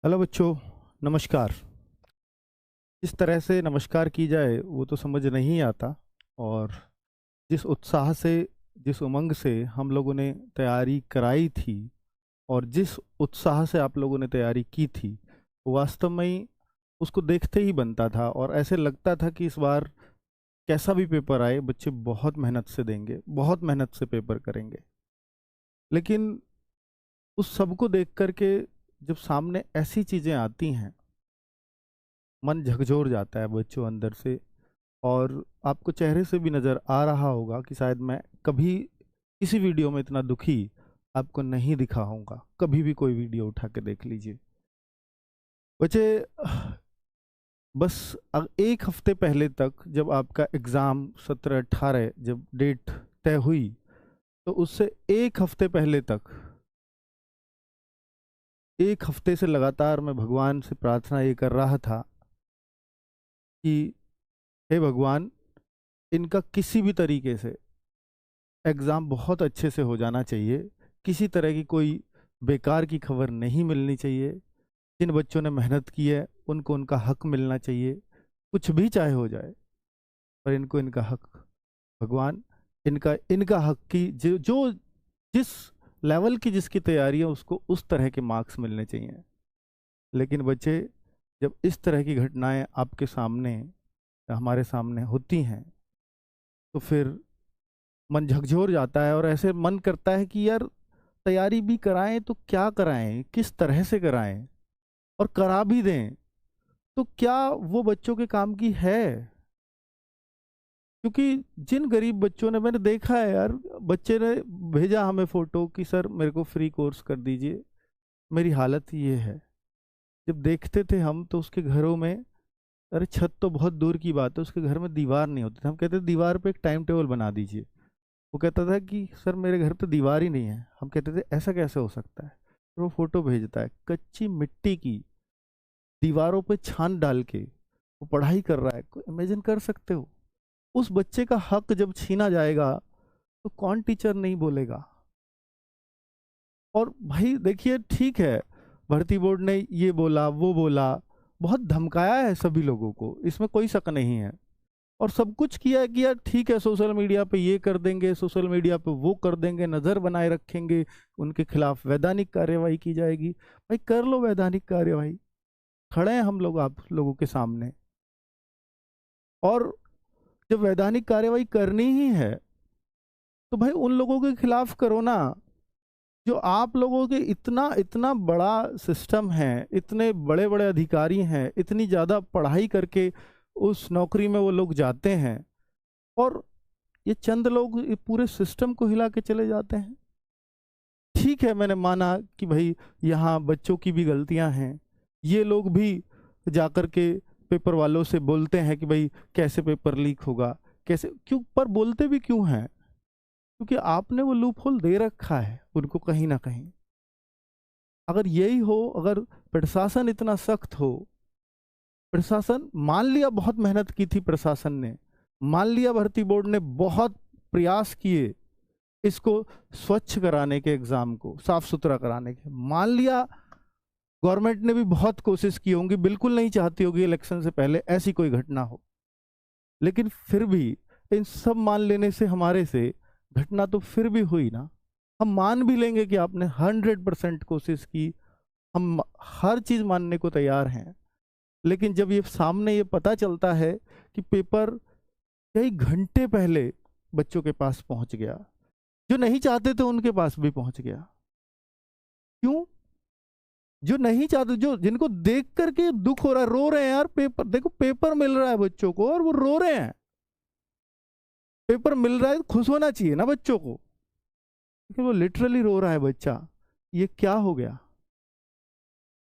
Hello बच्चों, नमस्कार। किस तरह से नमस्कार की जाए वो तो समझ नहीं आता। और जिस उत्साह से, जिस उमंग से हम लोगों ने तैयारी कराई थी और जिस उत्साह से आप लोगों ने तैयारी की थी, वो वास्तव में ही उसको देखते ही बनता था। और ऐसे लगता था कि इस बार कैसा भी पेपर आए, बच्चे बहुत मेहनत से देंगे, बहुत मेहनत से पेपर करेंगे। लेकिन उस सबको देख करके जब सामने ऐसी चीज़ें आती हैं, मन झकझोर जाता है बच्चों अंदर से। और आपको चेहरे से भी नज़र आ रहा होगा कि शायद मैं कभी किसी वीडियो में इतना दुखी आपको नहीं दिखा होऊंगा। कभी भी कोई वीडियो उठा के देख लीजिए बच्चे। बस एक हफ्ते पहले तक जब आपका एग्ज़ाम 17-18 जब डेट तय हुई, तो उससे एक हफ्ते पहले तक, एक हफ्ते से लगातार मैं भगवान से प्रार्थना ये कर रहा था कि हे भगवान, इनका किसी भी तरीके से एग्ज़ाम बहुत अच्छे से हो जाना चाहिए। किसी तरह की कोई बेकार की खबर नहीं मिलनी चाहिए। जिन बच्चों ने मेहनत की है उनको उनका हक मिलना चाहिए, कुछ भी चाहे हो जाए, पर इनको इनका हक, भगवान, इनका इनका हक की जो जो जिस लेवल की जिसकी तैयारी है उसको उस तरह के मार्क्स मिलने चाहिए। लेकिन बच्चे, जब इस तरह की घटनाएं आपके सामने, हमारे सामने होती हैं, तो फिर मन झकझोर जाता है और ऐसे मन करता है कि यार, तैयारी भी कराएं तो क्या कराएं, किस तरह से कराएं, और करा भी दें तो क्या वो बच्चों के काम की है। क्योंकि जिन गरीब बच्चों ने, मैंने देखा है यार, बच्चे ने भेजा हमें फोटो कि सर मेरे को फ्री कोर्स कर दीजिए, मेरी हालत ये है। जब देखते थे हम तो उसके घरों में, अरे छत तो बहुत दूर की बात है, उसके घर में दीवार नहीं होती थी। हम कहते दीवार पे एक टाइम टेबल बना दीजिए। वो कहता था कि सर मेरे घर पे दीवार ही नहीं है। हम कहते थे ऐसा कैसे हो सकता है। फिर वो फोटो भेजता है कच्ची मिट्टी की दीवारों पे छान डाल के वो पढ़ाई कर रहा है। इमेजिन कर सकते हो, उस बच्चे का हक जब छीना जाएगा तो कौन टीचर नहीं बोलेगा। और भाई देखिए, ठीक है, भर्ती बोर्ड ने ये बोला वो बोला, बहुत धमकाया है सभी लोगों को, इसमें कोई शक नहीं है। और सब कुछ किया है कि यार ठीक है, सोशल मीडिया पे ये कर देंगे, सोशल मीडिया पे वो कर देंगे, नज़र बनाए रखेंगे, उनके खिलाफ वैधानिक कार्यवाही की जाएगी। भाई कर लो वैधानिक कार्यवाही, खड़े हैं हम लोग आप लोगों के सामने। और जब वैधानिक कार्यवाही करनी ही है तो भाई उन लोगों के खिलाफ करो ना, जो आप लोगों के इतना इतना बड़ा सिस्टम है, इतने बड़े बड़े अधिकारी हैं, इतनी ज़्यादा पढ़ाई करके उस नौकरी में वो लोग जाते हैं, और ये चंद लोग ये पूरे सिस्टम को हिला के चले जाते हैं। ठीक है, मैंने माना कि भाई यहाँ बच्चों की भी गलतियां हैं, ये लोग भी जाकर के पेपर वालों से बोलते हैं कि भाई कैसे पेपर लीक होगा, कैसे, क्यों, पर बोलते भी क्यों हैं? क्योंकि आपने वो लूप होल दे रखा है उनको कहीं ना कहीं। अगर यही हो, अगर प्रशासन इतना सख्त हो, प्रशासन मान लिया बहुत मेहनत की थी प्रशासन ने, मान लिया भर्ती बोर्ड ने बहुत प्रयास किए इसको स्वच्छ कराने के, एग्जाम को साफ सुथरा कराने के, मान लिया गवर्नमेंट ने भी बहुत कोशिश की होंगी, बिल्कुल नहीं चाहती होगी इलेक्शन से पहले ऐसी कोई घटना हो। लेकिन फिर भी इन सब मान लेने से हमारे से घटना तो फिर भी हुई ना। हम मान भी लेंगे कि आपने 100% कोशिश की, हम हर चीज मानने को तैयार हैं। लेकिन जब ये सामने ये पता चलता है कि पेपर कई घंटे पहले बच्चों के पास पहुंच गया, जो नहीं चाहते थे उनके पास भी पहुंच गया। क्यों? जो नहीं चाहते, जो जिनको देख करके दुख हो रहा है, रो रहे हैं यार, पेपर देखो, पेपर मिल रहा है बच्चों को और वो रो रहे हैं। पेपर मिल रहा है तो खुश होना चाहिए ना बच्चों को, लेकिन वो लिटरली रो रहा है बच्चा। ये क्या हो गया?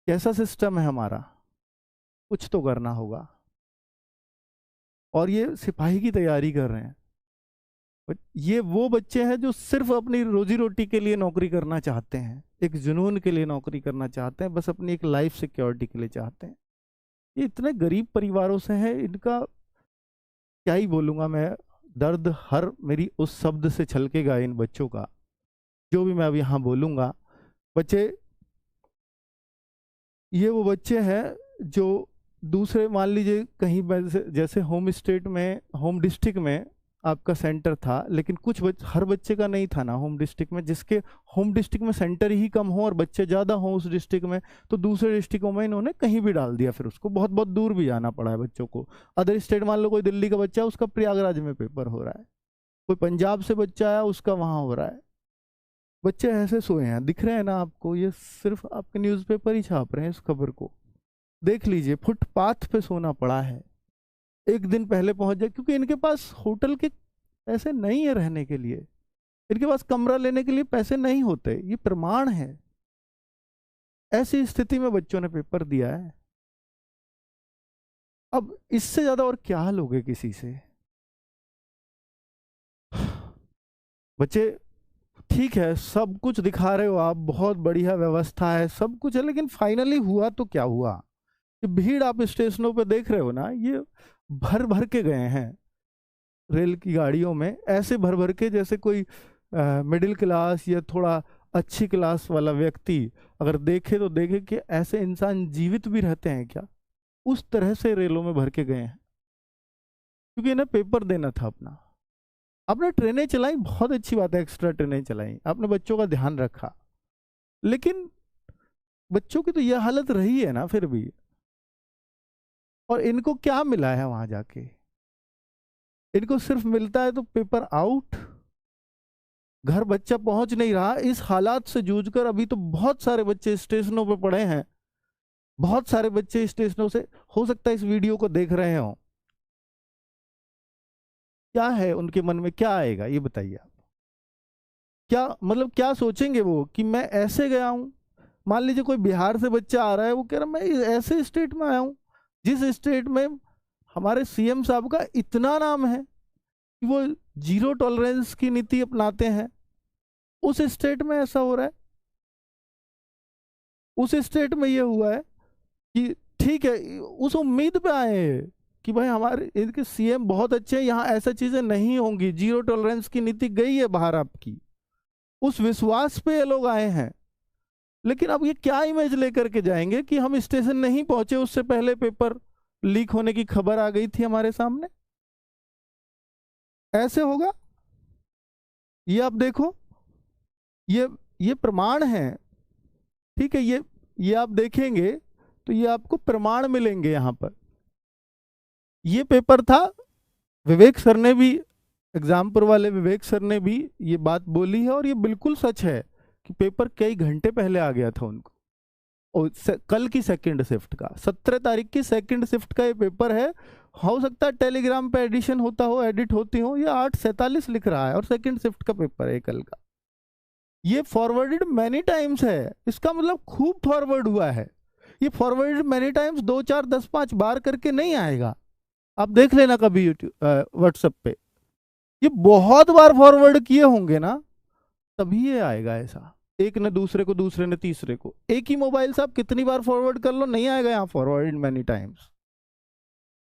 कैसा सिस्टम है हमारा? कुछ तो करना होगा। और ये सिपाही की तैयारी कर रहे हैं, ये वो बच्चे हैं जो सिर्फ अपनी रोजी रोटी के लिए नौकरी करना चाहते हैं, एक जुनून के लिए नौकरी करना चाहते हैं, बस अपनी एक लाइफ सिक्योरिटी के लिए चाहते हैं। ये इतने गरीब परिवारों से है, इनका क्या ही बोलूंगा मैं। दर्द हर मेरी उस शब्द से छलकेगा इन बच्चों का, जो भी मैं अब यहाँ बोलूंगा। बच्चे, ये वो बच्चे हैं जो दूसरे, मान लीजिए कहीं जैसे होम स्टेट में, होम डिस्ट्रिक्ट में आपका सेंटर था, लेकिन हर बच्चे का नहीं था ना होम डिस्ट्रिक्ट में। जिसके होम डिस्ट्रिक्ट में सेंटर ही कम हो और बच्चे ज़्यादा हों उस डिस्ट्रिक्ट में, तो दूसरे डिस्ट्रिक्टों में इन्होंने कहीं भी डाल दिया। फिर उसको बहुत बहुत दूर भी जाना पड़ा है बच्चों को। अदर स्टेट, मान लो कोई दिल्ली का बच्चा है, उसका प्रयागराज में पेपर हो रहा है, कोई पंजाब से बच्चा आया उसका वहाँ हो रहा है। बच्चे ऐसे सोए हैं, दिख रहे हैं ना आपको, ये सिर्फ आपके न्यूज़पेपर ही छाप रहे हैं इस खबर को। देख लीजिए, फुटपाथ पे सोना पड़ा है, एक दिन पहले पहुंच जाए, क्योंकि इनके पास होटल के पैसे नहीं है रहने के लिए, इनके पास कमरा लेने के लिए पैसे नहीं होते, ये प्रमाण है। ऐसी स्थिति में बच्चों ने पेपर दिया है। अब इससे ज्यादा और क्या लोगे किसी से? बच्चे, ठीक है सब कुछ दिखा रहे हो आप, बहुत बढ़िया व्यवस्था है, सब कुछ है, लेकिन फाइनली हुआ तो क्या हुआ? ये भीड़ आप स्टेशनों पे देख रहे हो ना, ये भर भर के गए हैं रेल की गाड़ियों में, ऐसे भर भर के जैसे कोई मिडिल क्लास या थोड़ा अच्छी क्लास वाला व्यक्ति अगर देखे तो देखे कि ऐसे इंसान जीवित भी रहते हैं क्या, उस तरह से रेलों में भर के गए हैं, क्योंकि इन्हें पेपर देना था अपना। आपने ट्रेनें चलाई, बहुत अच्छी बात है, एक्स्ट्रा ट्रेनें चलाई, आपने बच्चों का ध्यान रखा, लेकिन बच्चों की तो यह हालत रही है ना फिर भी। और इनको क्या मिला है वहां जाके? इनको सिर्फ मिलता है तो पेपर आउट, घर बच्चा पहुंच नहीं रहा। इस हालात से जूझकर अभी तो बहुत सारे बच्चे स्टेशनों पे पड़े हैं, बहुत सारे बच्चे स्टेशनों से हो सकता है इस वीडियो को देख रहे हो। क्या है उनके मन में, क्या आएगा ये बताइए आप? क्या मतलब, क्या सोचेंगे वो कि मैं ऐसे गया हूं? मान लीजिए कोई बिहार से बच्चा आ रहा है, वो कह रहा मैं ऐसे स्टेट में आया हूं जिस स्टेट में हमारे सीएम साहब का इतना नाम है कि वो जीरो टॉलरेंस की नीति अपनाते हैं, उस स्टेट में ऐसा हो रहा है। उस स्टेट में ये हुआ है कि ठीक है, उस उम्मीद पे आए हैं कि भाई हमारे इनके सीएम बहुत अच्छे हैं, यहाँ ऐसा चीजें नहीं होंगी, जीरो टॉलरेंस की नीति गई है बाहर आपकी, उस विश्वास पे ये लोग आए हैं। लेकिन अब ये क्या इमेज लेकर के जाएंगे कि हम स्टेशन नहीं पहुंचे उससे पहले पेपर लीक होने की खबर आ गई थी हमारे सामने? ऐसे होगा? ये आप देखो, ये ये प्रमाण है, ठीक है, ये आप देखेंगे तो ये आपको प्रमाण मिलेंगे यहाँ पर। ये पेपर था, विवेक सर ने भी, एग्जामपुर वाले विवेक सर ने भी ये बात बोली है, और ये बिल्कुल सच है कि पेपर कई घंटे पहले आ गया था उनको। और कल की सेकंड शिफ्ट का, 17 तारीख की सेकंड शिफ्ट का ये पेपर है। हो सकता है टेलीग्राम पे एडिशन होता हो, एडिट होती हो, ये 8:47 लिख रहा है और सेकंड शिफ्ट का पेपर है कल का। ये फॉरवर्डेड मैनी टाइम्स है, इसका मतलब खूब फॉरवर्ड हुआ है। ये फॉरवर्डेड मैनी टाइम्स 2 4 10 5 बार करके नहीं आएगा, आप देख लेना कभी यूट्यूब व्हाट्सएप पे, ये बहुत बार फॉरवर्ड किए होंगे ना, तभी ये आएगा ऐसा। एक ने दूसरे को, दूसरे ने तीसरे को, एक ही मोबाइल से आप कितनी बार फॉरवर्ड कर लो, नहीं आएगा यहाँ फॉरवर्ड मैनी टाइम्स।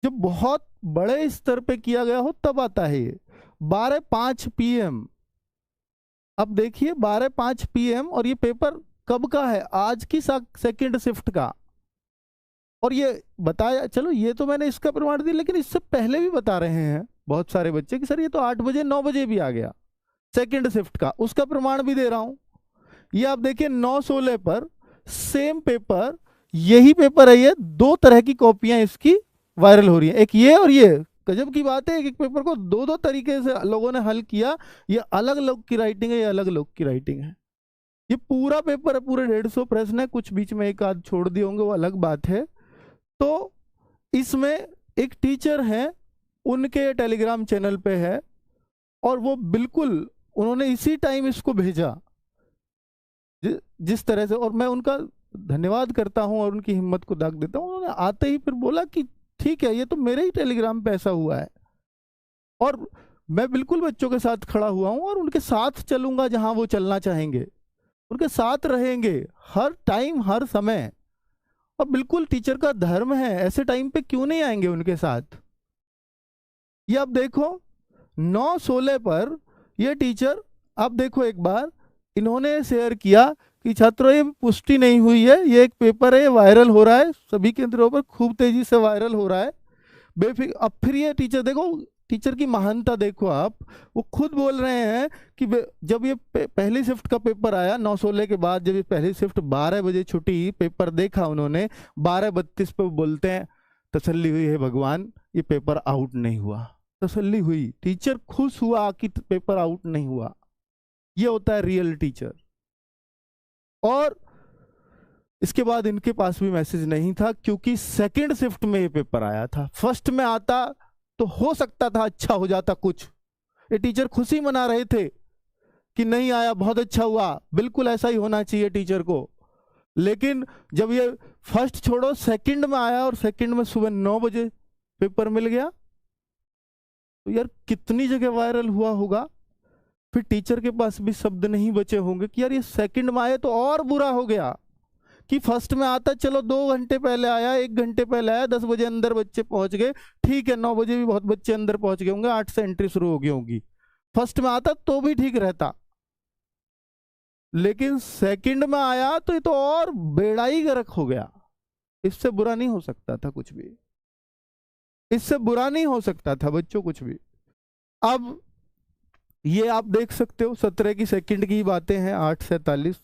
जब बहुत बड़े स्तर पे किया गया हो तब आता है ये। 12:05 PM, अब देखिए 12:05 PM, और ये पेपर कब का है? आज की सेकंड शिफ्ट का। और ये बताया, चलो ये तो मैंने इसका प्रमाण दिया, लेकिन इससे पहले भी बता रहे हैं बहुत सारे बच्चे कि सर ये तो 8 बजे 9 बजे भी आ गया सेकंड शिफ्ट का, उसका प्रमाण भी दे रहा हूं। ये आप देखिए 9/16 पर सेम पेपर, यही पेपर है, ये 2 तरह की कॉपियां इसकी वायरल हो रही है, एक ये और ये। गजब की बात है, एक पेपर को 2 तरीके से लोगों ने हल किया। ये अलग लोग की राइटिंग है, ये अलग लोग की राइटिंग है। ये पूरा पेपर है, पूरे 150 प्रश्न है, कुछ बीच में एक आध छोड़ दिए होंगे वो अलग बात है। तो इसमें एक टीचर है, उनके टेलीग्राम चैनल पे है, और वो बिल्कुल उन्होंने इसी टाइम इसको भेजा जिस तरह से, और मैं उनका धन्यवाद करता हूं और उनकी हिम्मत को दाग देता हूं। उन्होंने आते ही फिर बोला कि ठीक है, ये तो मेरे ही टेलीग्राम पे ऐसा हुआ है, और मैं बिल्कुल बच्चों के साथ खड़ा हुआ हूं और उनके साथ चलूंगा जहां वो चलना चाहेंगे, उनके साथ रहेंगे हर टाइम हर समय। और बिल्कुल टीचर का धर्म है, ऐसे टाइम पे क्यों नहीं आएंगे उनके साथ? ये आप देखो 9/16 पर ये टीचर, आप देखो एक बार, इन्होंने शेयर किया कि छात्रों ये पुष्टि नहीं हुई है, ये एक पेपर है, ये वायरल हो रहा है, सभी केंद्रों पर खूब तेजी से वायरल हो रहा है। बेफिक्र अब फिर ये टीचर देखो, टीचर की महानता देखो आप, वो खुद बोल रहे हैं कि जब ये पहली शिफ्ट का पेपर आया 9/16 के बाद, जब ये पहली शिफ्ट 12 बजे छुटी, पेपर देखा उन्होंने 12:32 पे, बोलते हैं तसल्ली हुई है भगवान, ये पेपर आउट नहीं हुआ। तसल्ली हुई, टीचर खुश हुआ कि पेपर आउट नहीं हुआ। ये होता है रियल टीचर। और इसके बाद इनके पास भी मैसेज नहीं था, क्योंकि सेकंड शिफ्ट में ये पेपर आया था। फर्स्ट में आता तो हो सकता था अच्छा हो जाता कुछ, ये टीचर खुशी मना रहे थे कि नहीं आया, बहुत अच्छा हुआ, बिल्कुल ऐसा ही होना चाहिए टीचर को। लेकिन जब ये फर्स्ट छोड़ो सेकंड में आया, और सेकंड में सुबह 9 बजे पेपर मिल गया, तो यार कितनी जगह वायरल हुआ होगा। फिर टीचर के पास भी शब्द नहीं बचे होंगे कि यार ये सेकंड में आए तो और बुरा हो गया, कि फर्स्ट में आता चलो 2 घंटे पहले आया, 1 घंटे पहले आया, 10 बजे अंदर बच्चे पहुंच गए, ठीक है, 9 बजे भी बहुत बच्चे अंदर पहुंच गए होंगे, 8 से एंट्री शुरू हो गई होगी। फर्स्ट में आता तो भी ठीक रहता, लेकिन सेकंड में आया तो ये तो और बेड़ा ही गर्क हो गया। इससे बुरा नहीं हो सकता था कुछ भी, इससे बुरा नहीं हो सकता था बच्चों कुछ भी। अब ये आप देख सकते हो 17 की सेकंड की बातें हैं, 8:47,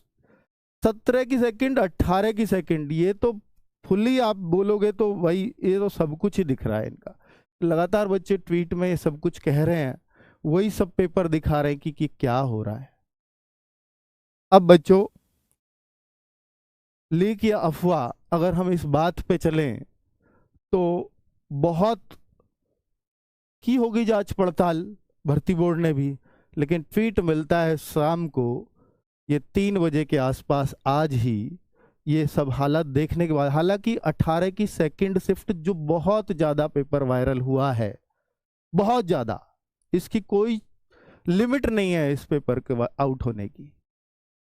17 की सेकंड, 18 की सेकंड, ये तो फुली आप बोलोगे तो भाई ये तो सब कुछ ही दिख रहा है इनका। लगातार बच्चे ट्वीट में ये सब कुछ कह रहे हैं, वही सब पेपर दिखा रहे हैं कि क्या हो रहा है। अब बच्चों, लीक या अफवाह, अगर हम इस बात पे चलें तो बहुत की होगी जांच पड़ताल भर्ती बोर्ड ने भी, लेकिन ट्वीट मिलता है शाम को, ये 3 बजे के आसपास आज ही, ये सब हालत देखने के बाद, हालांकि 18 की सेकंड शिफ्ट जो बहुत ज्यादा पेपर वायरल हुआ है, बहुत ज्यादा, इसकी कोई लिमिट नहीं है इस पेपर के आउट होने की।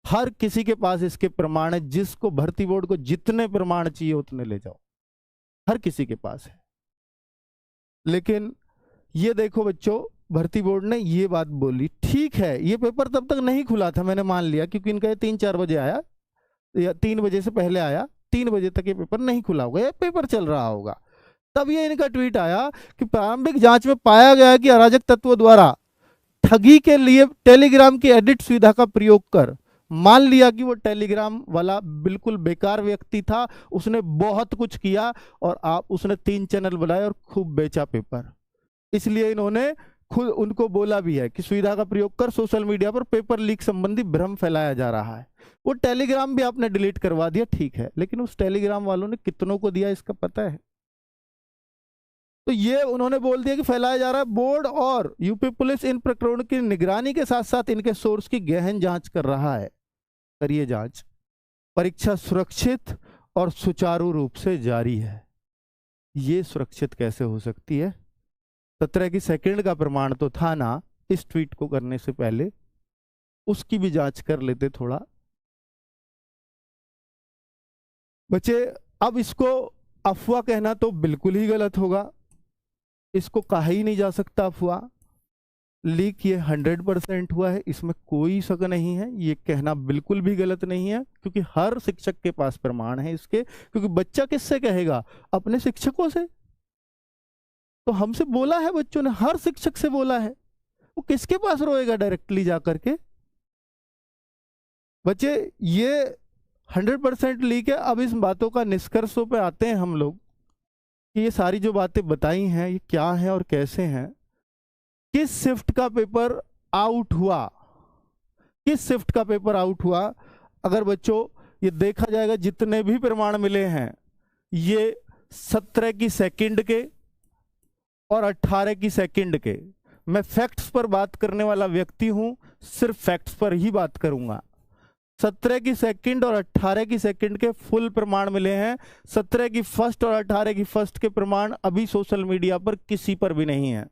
हर किसी के पास इसके प्रमाण है, जिसको भर्ती बोर्ड को जितने प्रमाण चाहिए उतने ले जाओ, हर किसी के पास है। लेकिन ये देखो बच्चों, भर्ती बोर्ड ने ये बात बोली, ठीक है ये पेपर तब तक नहीं खुला था, मैंने मान लिया, क्योंकि इनका ये 3-4 बजे आया, या 3 बजे से पहले आया, 3 बजे तक ये पेपर नहीं खुला होगा, ये पेपर चल रहा होगा। तब ये इनका ट्वीट आया कि प्रारंभिक जांच में पाया गया कि अराजक तत्वों द्वारा ठगी के लिए टेलीग्राम की एडिट सुविधा का प्रयोग कर, मान लिया कि वो टेलीग्राम वाला बिल्कुल बेकार व्यक्ति था, उसने बहुत कुछ किया, और उसने 3 चैनल बनाए और खूब बेचा पेपर। इसलिए इन्होंने खुद उनको बोला भी है कि सुविधा का प्रयोग कर सोशल मीडिया पर पेपर लीक संबंधी भ्रम फैलाया जा रहा है। वो टेलीग्राम भी आपने डिलीट करवा दिया, ठीक है, लेकिन उस टेलीग्राम वालों ने कितनों को दिया इसका पता है? तो ये उन्होंने बोल दिया कि फैलाया जा रहा है। बोर्ड और यूपी पुलिस इन प्रकरणों की निगरानी के साथ साथ इनके सोर्स की गहन जांच कर रहा है। करिए जांच, परीक्षा सुरक्षित और सुचारू रूप से जारी है। ये सुरक्षित कैसे हो सकती है? 17 की सेकंड का प्रमाण तो था ना इस ट्वीट को करने से पहले, उसकी भी जांच कर लेते थोड़ा। बच्चे, अब इसको अफवाह कहना तो बिल्कुल ही गलत होगा, इसको कहा ही नहीं जा सकता अफवाह। लीक ये 100% हुआ है, इसमें कोई शक नहीं है, ये कहना बिल्कुल भी गलत नहीं है, क्योंकि हर शिक्षक के पास प्रमाण है इसके। क्योंकि बच्चा किससे कहेगा? अपने शिक्षकों से। तो हमसे बोला है बच्चों ने, हर शिक्षक से बोला है, वो किसके पास रोएगा डायरेक्टली जाकर के? बच्चे, ये 100% लीक है। अब इस बातों का निष्कर्षों पे आते हैं हम लोग कि ये सारी जो बातें बताई हैं ये क्या है और कैसे हैं। किस शिफ्ट का पेपर आउट हुआ, किस शिफ्ट का पेपर आउट हुआ? अगर बच्चों ये देखा जाएगा, जितने भी प्रमाण मिले हैं ये 17 की सेकंड के और 18 की सेकंड के। मैं फैक्ट्स पर बात करने वाला व्यक्ति हूं, सिर्फ फैक्ट्स पर ही बात करूंगा। 17 की सेकंड और 18 की सेकंड के फुल प्रमाण मिले हैं। 17 की फर्स्ट और 18 की फर्स्ट के प्रमाण अभी सोशल मीडिया पर किसी पर भी नहीं है।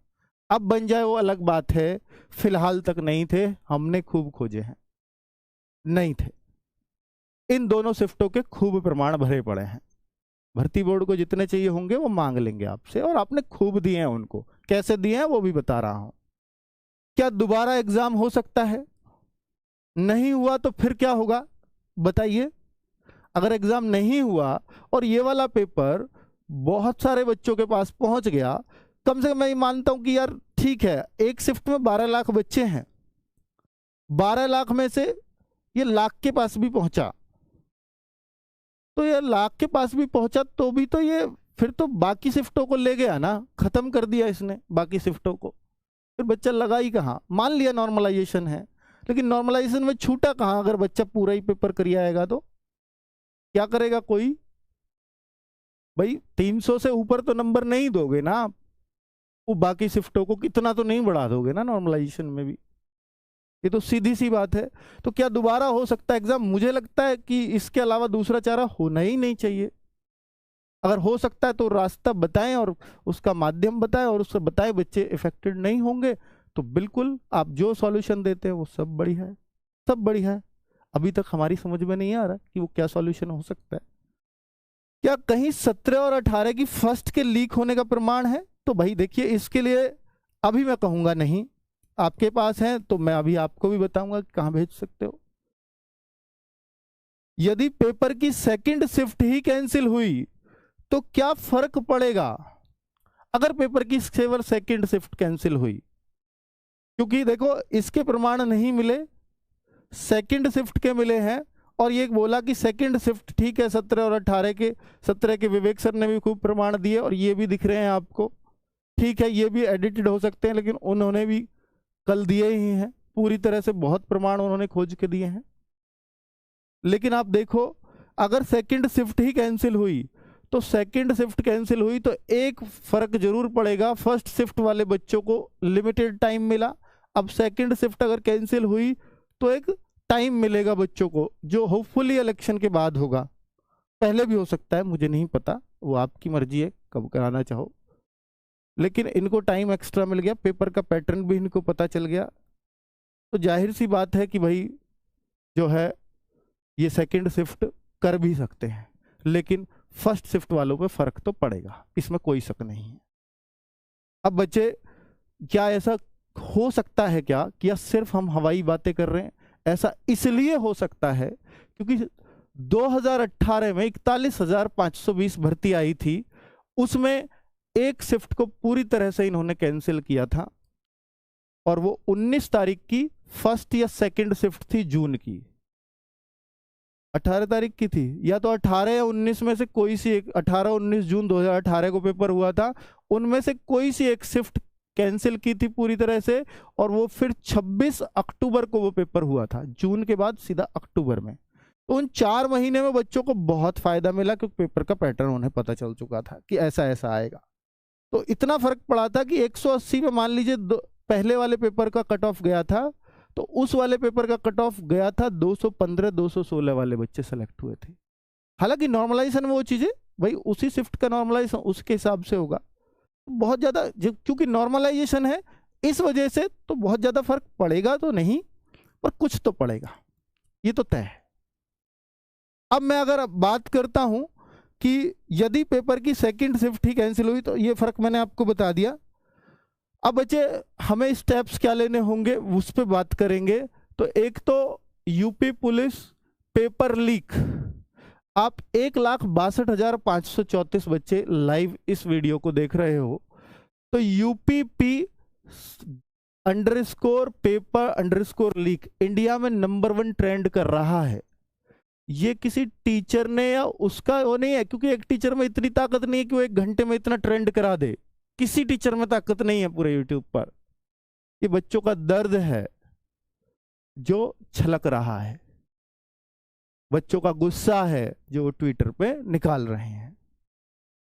अब बन जाए वो अलग बात है, फिलहाल तक नहीं थे, हमने खूब खोजे हैं, नहीं थे। इन दोनों शिफ्टों के खूब प्रमाण भरे पड़े हैं। भर्ती बोर्ड को जितने चाहिए होंगे वो मांग लेंगे आपसे, और आपने खूब दिए हैं उनको। कैसे दिए हैं वो भी बता रहा हूं। क्या दोबारा एग्जाम हो सकता है? नहीं हुआ तो फिर क्या होगा? बताइए, अगर एग्जाम नहीं हुआ और ये वाला पेपर बहुत सारे बच्चों के पास पहुंच गया, कम से कम मैं ये मानता हूं कि यार ठीक है, एक शिफ्ट में 12 लाख बच्चे हैं, 12 लाख में से ये लाख के पास भी पहुंचा, तो ये लाख के पास भी पहुंचा तो भी तो ये फिर तो बाकी शिफ्टों को ले गया ना, खत्म कर दिया इसने बाकी शिफ्टों को, फिर बच्चा लगा ही कहाँ। मान लिया नॉर्मलाइजेशन है, लेकिन नॉर्मलाइजेशन में छूटा कहाँ? अगर बच्चा पूरा ही पेपर कर आएगा तो क्या करेगा कोई? भाई 300 से ऊपर तो नंबर नहीं दोगे ना आप, वो बाकी शिफ्टों को कितना तो नहीं बढ़ा दोगे ना नॉर्मलाइजेशन में भी, ये तो सीधी सी बात है। तो क्या दोबारा हो सकता है एग्जाम? मुझे लगता है कि इसके अलावा दूसरा चारा होना ही नहीं चाहिए। अगर हो सकता है तो रास्ता बताएं और उसका माध्यम बताएं, और उससे बताएं बच्चे इफेक्टेड नहीं होंगे तो बिल्कुल आप जो सॉल्यूशन देते हैं वो सब बढ़िया है, सब बढ़िया है। अभी तक हमारी समझ में नहीं आ रहा कि वो क्या सॉल्यूशन हो सकता है। क्या कहीं 17 और 18 की फर्स्ट के लीक होने का प्रमाण है? तो भाई देखिए, इसके लिए अभी मैं कहूंगा नहीं, आपके पास है तो मैं अभी आपको भी बताऊंगा कि कहां भेज सकते हो। यदि पेपर की सेकंड शिफ्ट ही कैंसिल हुई तो क्या फर्क पड़ेगा? अगर पेपर की सेकंड शिफ्ट कैंसिल हुई, क्योंकि देखो इसके प्रमाण नहीं मिले, सेकंड शिफ्ट के मिले हैं, और ये बोला कि सेकंड शिफ्ट ठीक है 17 और 18 के, 17 के विवेक सर ने भी खूब प्रमाण दिए और ये भी दिख रहे हैं आपको, ठीक है ये भी एडिटेड हो सकते हैं, लेकिन उन्होंने भी कल दिए ही हैं पूरी तरह से, बहुत प्रमाण उन्होंने खोज के दिए हैं। लेकिन आप देखो, अगर सेकंड शिफ्ट ही कैंसिल हुई तो सेकंड शिफ्ट कैंसिल हुई तो एक फर्क जरूर पड़ेगा, फर्स्ट शिफ्ट वाले बच्चों को लिमिटेड टाइम मिला। अब सेकंड शिफ्ट अगर कैंसिल हुई तो एक टाइम मिलेगा बच्चों को, जो होपफुली इलेक्शन के बाद होगा, पहले भी हो सकता है, मुझे नहीं पता, वो आपकी मर्जी है कब कराना चाहो, लेकिन इनको टाइम एक्स्ट्रा मिल गया, पेपर का पैटर्न भी इनको पता चल गया, तो जाहिर सी बात है कि भाई जो है ये सेकंड शिफ्ट कर भी सकते हैं, लेकिन फर्स्ट शिफ्ट वालों पे फर्क तो पड़ेगा, इसमें कोई शक नहीं है। अब बच्चे, क्या ऐसा हो सकता है क्या कि या सिर्फ हम हवाई बातें कर रहे हैं? ऐसा इसलिए हो सकता है क्योंकि 2018 में 41,520 भर्ती आई थी, उसमें एक शिफ्ट को पूरी तरह से इन्होंने कैंसिल किया था, और वो 19 तारीख की फर्स्ट या सेकंड शिफ्ट थी जून की, 18 तारीख की थी, या तो 18 या 19 में से कोई सी एक, 18-19 जून 2018 को पेपर हुआ था, उनमें से कोई सी एक शिफ्ट कैंसिल की थी पूरी तरह से, और वो फिर 26 अक्टूबर को वो पेपर हुआ था, जून के बाद सीधा अक्टूबर में। तो उन 4 महीने में बच्चों को बहुत फायदा मिला, क्योंकि पेपर का पैटर्न उन्हें पता चल चुका था कि ऐसा ऐसा आएगा। तो इतना फर्क पड़ा था कि 180 में मान लीजिए पहले वाले पेपर का कट ऑफ गया था, तो उस वाले पेपर का कट ऑफ गया था 215-216 वाले बच्चे सेलेक्ट हुए थे। हालांकि नॉर्मलाइजेशन में वो चीजें भाई उसी शिफ्ट का नॉर्मलाइजेशन उसके हिसाब से होगा, बहुत ज्यादा क्योंकि नॉर्मलाइजेशन है इस वजह से, तो बहुत ज्यादा फर्क पड़ेगा तो नहीं, पर कुछ तो पड़ेगा, ये तो तय है। अब मैं अगर बात करता हूं कि यदि पेपर की सेकंड शिफ्ट ही कैंसिल हुई, तो ये फर्क मैंने आपको बता दिया। अब बच्चे हमें स्टेप्स क्या लेने होंगे उस पर बात करेंगे। तो एक तो यूपी पुलिस पेपर लीक, आप 1,62,534 बच्चे लाइव इस वीडियो को देख रहे हो, तो UPP underscore paper underscore leak India में नंबर 1 ट्रेंड कर रहा है। ये किसी टीचर ने या उसका वो नहीं है, क्योंकि एक टीचर में इतनी ताकत नहीं है कि वो 1 घंटे में इतना ट्रेंड करा दे, किसी टीचर में ताकत नहीं है पूरे यूट्यूब पर। ये बच्चों का दर्द है जो छलक रहा है, बच्चों का गुस्सा है जो वो ट्विटर पे निकाल रहे हैं।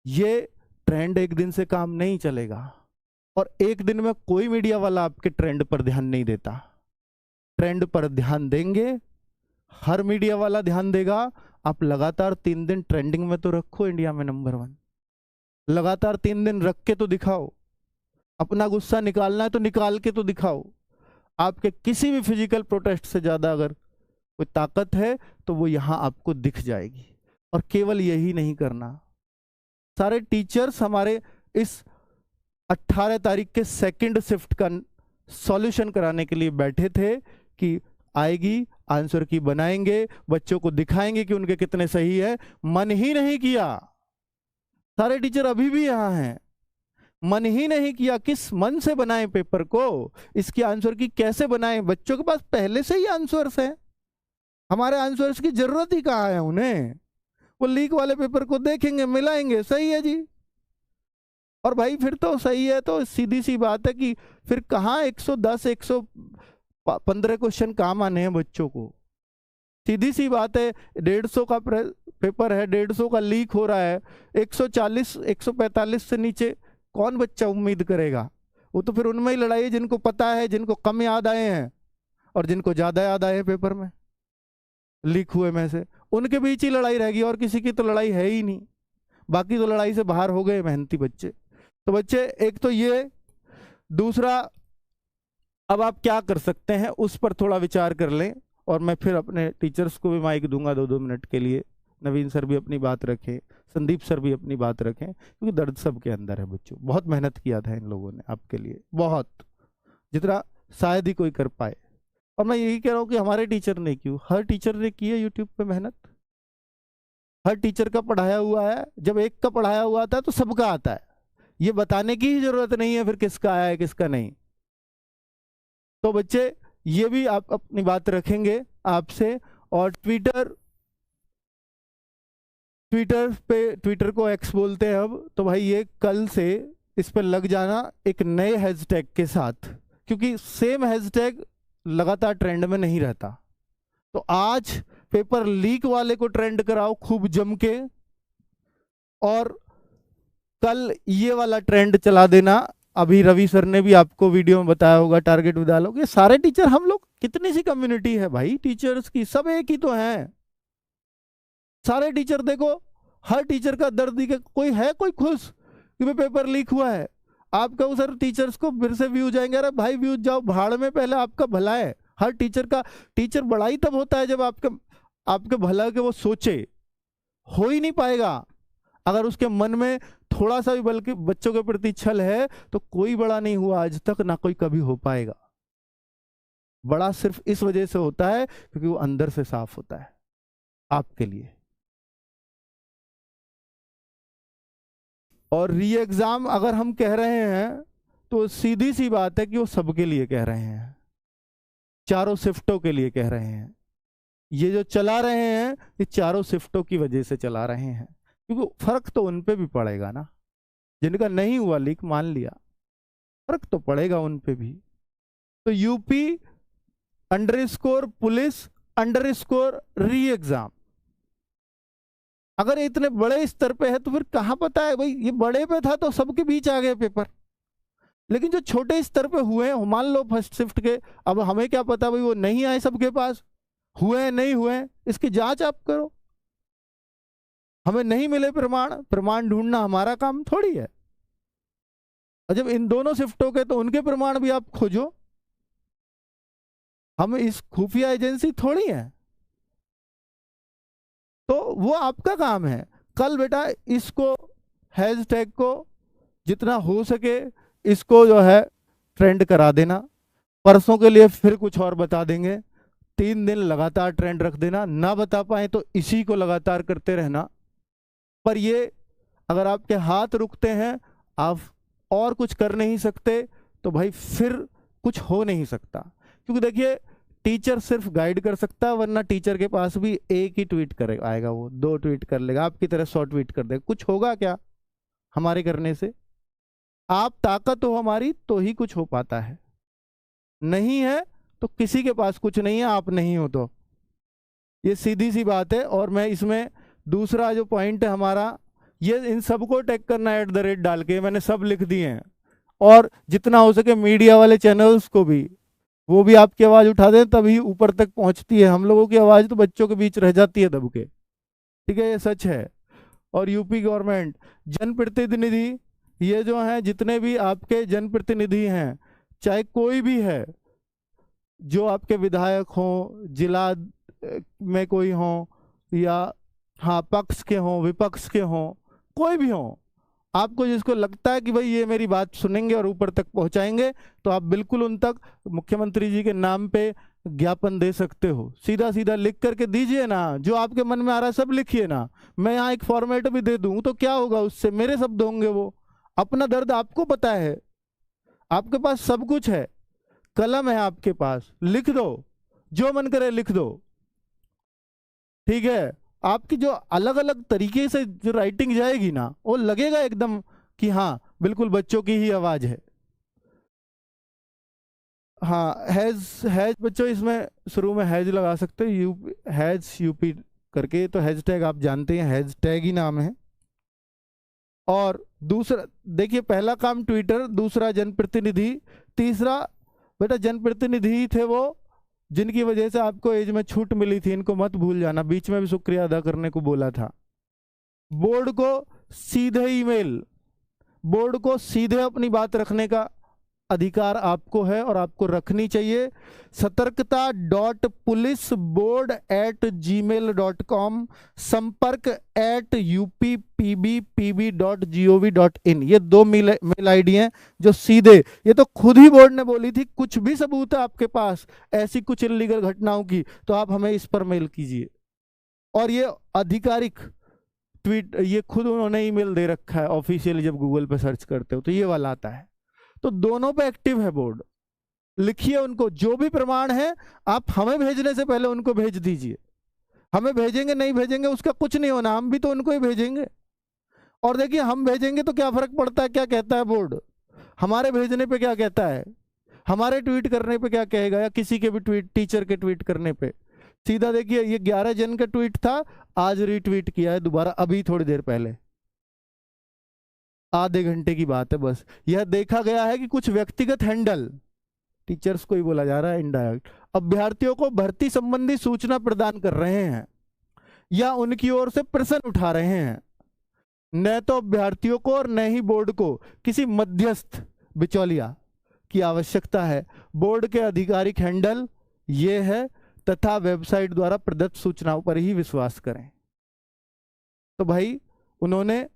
ये ट्रेंड एक दिन से काम नहीं चलेगा, और एक दिन में कोई मीडिया वाला आपके ट्रेंड पर ध्यान नहीं देता। ट्रेंड पर ध्यान देंगे, हर मीडिया वाला ध्यान देगा। आप लगातार 3 दिन ट्रेंडिंग में तो रखो, इंडिया में नंबर 1 लगातार 3 दिन रख के तो दिखाओ। अपना गुस्सा निकालना है तो निकाल के तो दिखाओ। आपके किसी भी फिजिकल प्रोटेस्ट से ज्यादा अगर कोई ताकत है तो वो यहां आपको दिख जाएगी। और केवल यही नहीं करना, सारे टीचर्स हमारे इस 18 तारीख के सेकंड शिफ्ट का सॉल्यूशन कराने के लिए बैठे थे कि आएगी, आंसर की बनाएंगे, बच्चों को दिखाएंगे कि उनके कितने सही है। मन ही नहीं किया, सारे टीचर अभी भी यहाँ हैं, मन ही नहीं किया। किस मन से बनाएं पेपर को, इसकी आंसर की कैसे बनाएं? बच्चों के पास पहले से ही आंसर्स हैं, हमारे आंसर्स की जरूरत ही कहाँ है उन्हें? वो लीक वाले पेपर को देखेंगे, मिलाएंगे, सही है जी। और भाई फिर तो सही है, तो सीधी सी बात है कि फिर कहाँ 110 115 क्वेश्चन काम आने हैं बच्चों को? सीधी सी बात है, 150 का पेपर है, 150 का लीक हो रहा है, 140 145 से नीचे कौन बच्चा उम्मीद करेगा? वो तो फिर उनमें ही लड़ाई है जिनको पता है, जिनको कम याद आए हैं और जिनको ज्यादा याद आए हैं पेपर में लीक हुए में से, उनके बीच ही लड़ाई रहेगी, और किसी की तो लड़ाई है ही नहीं। बाकी तो लड़ाई से बाहर हो गए मेहनती बच्चे। तो बच्चे एक तो ये, दूसरा अब आप क्या कर सकते हैं उस पर थोड़ा विचार कर लें, और मैं फिर अपने टीचर्स को भी माइक दूंगा 2-2 मिनट के लिए। नवीन सर भी अपनी बात रखें, संदीप सर भी अपनी बात रखें, क्योंकि दर्द सबके अंदर है बच्चों। बहुत मेहनत किया था इन लोगों ने आपके लिए, बहुत, जितना शायद ही कोई कर पाए। और मैं यही कह रहा हूँ कि हमारे टीचर ने क्यों, हर टीचर ने की है यूट्यूब पे मेहनत, हर टीचर का पढ़ाया हुआ है। जब एक का पढ़ाया हुआ आता है तो सबका आता है, ये बताने की ही जरूरत नहीं है फिर किसका आया है किसका नहीं। तो बच्चे ये भी आप अपनी बात रखेंगे आपसे। और ट्विटर को एक्स बोलते हैं अब, तो भाई ये कल से इस पर लग जाना एक नए हैशटैग के साथ, क्योंकि सेम हैशटैग लगातार ट्रेंड में नहीं रहता। तो आज पेपर लीक वाले को ट्रेंड कराओ खूब जम के, और कल ये वाला ट्रेंड चला देना। अभी रवि सर ने भी आपको वीडियो में बताया होगा, टारगेट विद्यालयों के सारे टीचर, हम लोग कितनी सी कम्युनिटी है भाई टीचर्स की, सब एक ही तो हैं। सारे टीचर देखो, हर टीचर का दर्द ही, कोई है कोई खुश कि भाई पेपर लीक हुआ है? आप कहो सर टीचर्स को फिर से व्यू जाएंगे, अरे भाई व्यूज जाओ भाड़ में, पहले आपका भला है। हर टीचर का, टीचर बड़ा ही तब होता है जब आपके भला के वो सोचे। हो ही नहीं पाएगा अगर उसके मन में थोड़ा सा भी बल्कि बच्चों के प्रति छल है, तो कोई बड़ा नहीं हुआ आज तक, ना कोई कभी हो पाएगा। बड़ा सिर्फ इस वजह से होता है क्योंकि वो अंदर से साफ होता है आपके लिए। और री एग्जाम अगर हम कह रहे हैं तो सीधी सी बात है कि वो सबके लिए कह रहे हैं, चारों शिफ्टों के लिए कह रहे हैं। ये जो चला रहे हैं ये चारों शिफ्टों की वजह से चला रहे हैं, क्योंकि फर्क तो उन पे भी पड़ेगा ना, जिनका नहीं हुआ लीक मान लिया, फर्क तो पड़ेगा उन पे भी। तो UP_पुलिस_री एग्जाम अगर इतने बड़े स्तर पे है तो फिर कहाँ पता है भाई, ये बड़े पे था तो सबके बीच आ गए पेपर। लेकिन जो छोटे स्तर पे हुए हैं, मान लो फर्स्ट शिफ्ट के, अब हमें क्या पता भाई वो नहीं आए सबके पास, हुए हैं नहीं हुए, इसकी जांच आप करो। हमें नहीं मिले प्रमाण ढूंढना हमारा काम थोड़ी है। और जब इन दोनों शिफ्टों के, तो उनके प्रमाण भी आप खोजो, हम इस खुफिया एजेंसी थोड़ी है। तो वो आपका काम है। कल बेटा इसको हैशटैग को जितना हो सके इसको जो है ट्रेंड करा देना। परसों के लिए फिर कुछ और बता देंगे, 3 दिन लगातार ट्रेंड रख देना, ना बता पाए तो इसी को लगातार करते रहना। पर ये अगर आपके हाथ रुकते हैं, आप और कुछ कर नहीं सकते, तो भाई फिर कुछ हो नहीं सकता। क्योंकि देखिए टीचर सिर्फ गाइड कर सकता है, वरना टीचर के पास भी एक ही ट्वीट करे आएगा, वो 2 ट्वीट कर लेगा, आपकी तरह 100 ट्वीट कर देगा। कुछ होगा क्या हमारे करने से? आप ताकत हो हमारी तो ही कुछ हो पाता है, नहीं है तो किसी के पास कुछ नहीं है, आप नहीं हो तो। ये सीधी सी बात है। और मैं इसमें दूसरा जो पॉइंट है हमारा, ये इन सबको टैग करना @ डाल के, मैंने सब लिख दिए हैं। और जितना हो सके मीडिया वाले चैनल्स को भी, वो भी आपकी आवाज़ उठा दें, तभी ऊपर तक पहुंचती है। हम लोगों की आवाज़ तो बच्चों के बीच रह जाती है दब के, ठीक है, ये सच है। और यूपी गवर्नमेंट, जनप्रतिनिधि, ये जो हैं जितने भी आपके जनप्रतिनिधि हैं, चाहे कोई भी है, जो आपके विधायक हों, जिला में कोई हों, या हाँ पक्ष के हों विपक्ष के हों, कोई भी हों, आपको जिसको लगता है कि भाई ये मेरी बात सुनेंगे और ऊपर तक पहुंचाएंगे, तो आप बिल्कुल उन तक मुख्यमंत्री जी के नाम पे ज्ञापन दे सकते हो, सीधा सीधा लिख करके दीजिए ना, जो आपके मन में आ रहा है सब लिखिए ना। मैं यहाँ एक फॉर्मेट भी दे दूं तो क्या होगा उससे, मेरे शब्द होंगे वो। अपना दर्द आपको पता है, आपके पास सब कुछ है, कलम है आपके पास, लिख दो, जो मन करे लिख दो, ठीक है। आपकी जो अलग अलग तरीके से जो राइटिंग जाएगी ना, वो लगेगा एकदम कि हाँ बिल्कुल बच्चों की ही आवाज है। हाँ, हैज हैज बच्चों इसमें शुरू में हैज लगा सकते हो, हैज यूपी करके, तो हैशटैग आप जानते हैं, हैशटैग ही नाम है। और दूसरा देखिए, पहला काम ट्विटर, दूसरा जनप्रतिनिधि, तीसरा बेटा जनप्रतिनिधि ही थे वो जिनकी वजह से आपको एज में छूट मिली थी, इनको मत भूल जाना, बीच में भी शुक्रिया अदा करने को बोला था। बोर्ड को सीधे ईमेल, बोर्ड को सीधे अपनी बात रखने का अधिकार आपको है और आपको रखनी चाहिए। सतर्कता.पुलिसबोर्ड@gmail.com, संपर्क@uppb.gov.in, ये 2 मेल आईडी हैं जो सीधे, ये तो खुद ही बोर्ड ने बोली थी, कुछ भी सबूत है आपके पास ऐसी कुछ इल्लीगल घटनाओं की तो आप हमें इस पर मेल कीजिए। और ये आधिकारिक ट्वीट, ये खुद उन्होंने ईमेल दे रखा है ऑफिशियली, जब गूगल पे सर्च करते हो तो ये वाला आता है। तो दोनों पे एक्टिव है बोर्ड, लिखिए उनको, जो भी प्रमाण है आप हमें भेजने से पहले उनको भेज दीजिए। हमें भेजेंगे नहीं भेजेंगे उसका कुछ नहीं होना, हम भी तो उनको ही भेजेंगे। और देखिए हम भेजेंगे तो क्या फर्क पड़ता है, क्या कहता है बोर्ड, हमारे भेजने पे क्या कहता है, हमारे ट्वीट करने पे क्या कहेगा, या किसी के भी ट्वीट, टीचर के ट्वीट करने पे। सीधा देखिए, ये 11 जन का ट्वीट था, आज रीट्वीट किया है दोबारा, अभी थोड़ी देर पहले, आधे घंटे की बात है बस। यह देखा गया है कि कुछ व्यक्तिगत हैंडल, टीचर्स को ही बोला जा रहा है इनडायरेक्ट, अभ्यर्थियों को भर्ती संबंधी सूचना प्रदान कर रहे हैं या उनकी ओर से प्रश्न उठा रहे हैं। न तो अभ्यर्थियों को और न ही बोर्ड को किसी मध्यस्थ बिचौलिया की आवश्यकता है। बोर्ड के आधिकारिक हैंडल ये है तथा वेबसाइट द्वारा प्रदत्त सूचनाओं पर ही विश्वास करें। तो भाई उन्होंने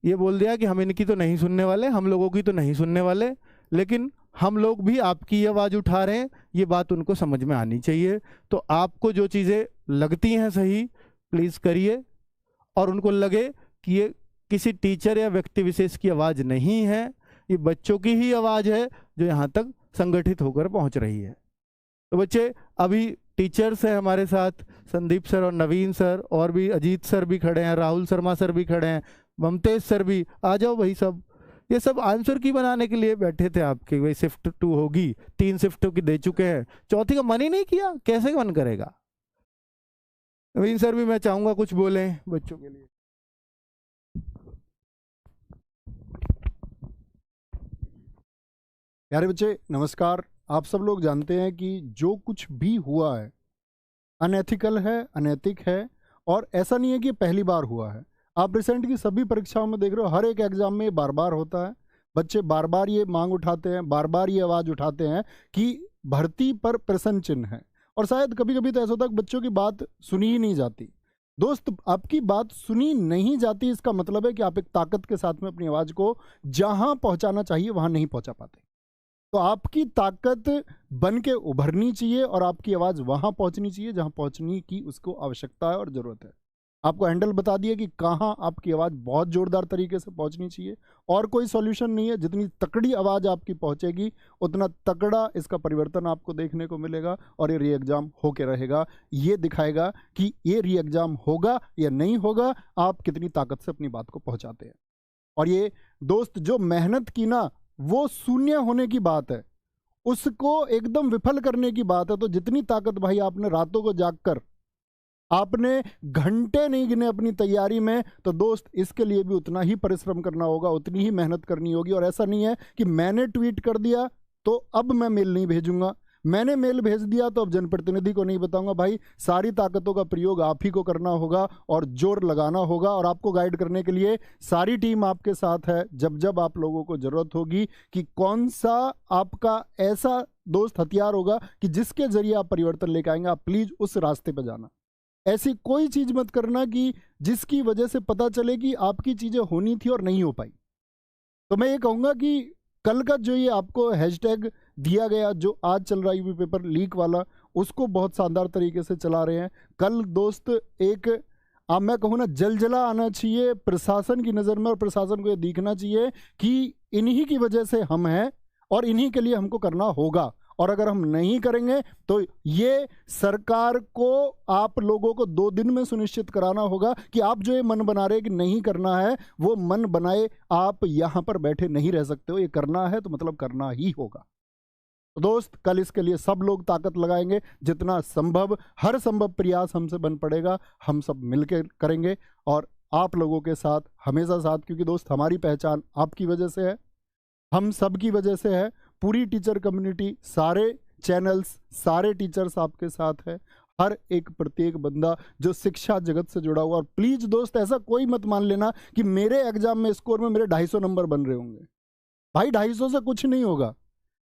ये बोल दिया कि हम इनकी तो नहीं सुनने वाले, हम लोगों की तो नहीं सुनने वाले, लेकिन हम लोग भी आपकी आवाज़ उठा रहे हैं, ये बात उनको समझ में आनी चाहिए। तो आपको जो चीज़ें लगती हैं सही, प्लीज़ करिए, और उनको लगे कि ये किसी टीचर या व्यक्ति विशेष की आवाज़ नहीं है, ये बच्चों की ही आवाज़ है जो यहाँ तक संगठित होकर पहुँच रही है। तो बच्चे, अभी टीचर्स हैं हमारे साथ, संदीप सर और नवीन सर, और भी अजीत सर भी खड़े हैं, राहुल शर्मा सर भी खड़े हैं, ममतेज सर भी, आ जाओ भाई सब। ये सब आंसर की बनाने के लिए बैठे थे आपके, भाई शिफ्ट 2 होगी, 3 शिफ्टों की दे चुके हैं, चौथी का मन ही नहीं किया, कैसे मन करेगा। नवीन सर भी मैं चाहूंगा कुछ बोले बच्चों के लिए। प्यारे बच्चे नमस्कार। आप सब लोग जानते हैं कि जो कुछ भी हुआ है अनएथिकल है, अनैतिक है, और ऐसा नहीं है कि पहली बार हुआ है। आप रिसेंट की सभी परीक्षाओं में देख रहे हो, हर एक एग्जाम में बार बार होता है। बच्चे बार बार ये मांग उठाते हैं, बार बार ये आवाज़ उठाते हैं कि भर्ती पर प्रश्न चिन्ह है, और शायद कभी कभी तो ऐसा होता है कि बच्चों की बात सुनी ही नहीं जाती। दोस्त, आपकी बात सुनी नहीं जाती, इसका मतलब है कि आप एक ताकत के साथ में अपनी आवाज़ को जहां पहुंचाना चाहिए वहां नहीं पहुंचा पाते। तो आपकी ताकत बन के उभरनी चाहिए और आपकी आवाज़ वहां पहुंचनी चाहिए जहां पहुंचने की उसको आवश्यकता है और ज़रूरत है। आपको हैंडल बता दिया कि कहाँ आपकी आवाज़ बहुत ज़ोरदार तरीके से पहुंचनी चाहिए, और कोई सॉल्यूशन नहीं है। जितनी तकड़ी आवाज़ आपकी पहुंचेगी उतना तगड़ा इसका परिवर्तन आपको देखने को मिलेगा, और ये री एग्ज़ाम होके रहेगा। ये दिखाएगा कि ये री एग्ज़ाम होगा या नहीं होगा, आप कितनी ताकत से अपनी बात को पहुँचाते हैं। और ये दोस्त, जो मेहनत की ना, वो शून्य होने की बात है, उसको एकदम विफल करने की बात है। तो जितनी ताकत भाई आपने रातों को जागकर, आपने घंटे नहीं गिने अपनी तैयारी में, तो दोस्त इसके लिए भी उतना ही परिश्रम करना होगा, उतनी ही मेहनत करनी होगी। और ऐसा नहीं है कि मैंने ट्वीट कर दिया तो अब मैं मेल नहीं भेजूंगा, मैंने मेल भेज दिया तो अब जनप्रतिनिधि को नहीं बताऊंगा। भाई सारी ताकतों का प्रयोग आप ही को करना होगा और जोर लगाना होगा, और आपको गाइड करने के लिए सारी टीम आपके साथ है। जब जब आप लोगों को जरूरत होगी कि कौन सा आपका ऐसा दोस्त हथियार होगा कि जिसके जरिए आप परिवर्तन लेकर आएंगे, आप प्लीज उस रास्ते पर जाना। ऐसी कोई चीज मत करना कि जिसकी वजह से पता चले कि आपकी चीजें होनी थी और नहीं हो पाई। तो मैं ये कहूंगा कि कल का जो ये आपको हैशटैग दिया गया, जो आज चल रहा है यूपी पेपर लीक वाला, उसको बहुत शानदार तरीके से चला रहे हैं। कल दोस्त एक मैं कहूँ ना जलजला आना चाहिए प्रशासन की नज़र में, और प्रशासन को ये दिखना चाहिए कि इन्हीं की वजह से हम हैं और इन्हीं के लिए हमको करना होगा, और अगर हम नहीं करेंगे तो ये सरकार को आप लोगों को 2 दिन में सुनिश्चित कराना होगा कि आप जो ये मन बना रहे हैं कि नहीं करना है, वो मन बनाए आप यहाँ पर बैठे नहीं रह सकते हो। ये करना है तो मतलब करना ही होगा। तो दोस्त कल इसके लिए सब लोग ताकत लगाएंगे, जितना संभव हर संभव प्रयास हमसे बन पड़ेगा, हम सब मिलकर करेंगे और आप लोगों के साथ हमेशा साथ, क्योंकि दोस्त हमारी पहचान आपकी वजह से है, हम सब की वजह से है। पूरी टीचर कम्युनिटी, सारे चैनल्स, सारे टीचर्स आपके साथ है, हर एक प्रत्येक बंदा जो शिक्षा जगत से जुड़ा हुआ। और प्लीज दोस्त ऐसा कोई मत मान लेना कि मेरे एग्जाम में स्कोर में मेरे 250 नंबर बन रहे होंगे। भाई 250 से कुछ नहीं होगा,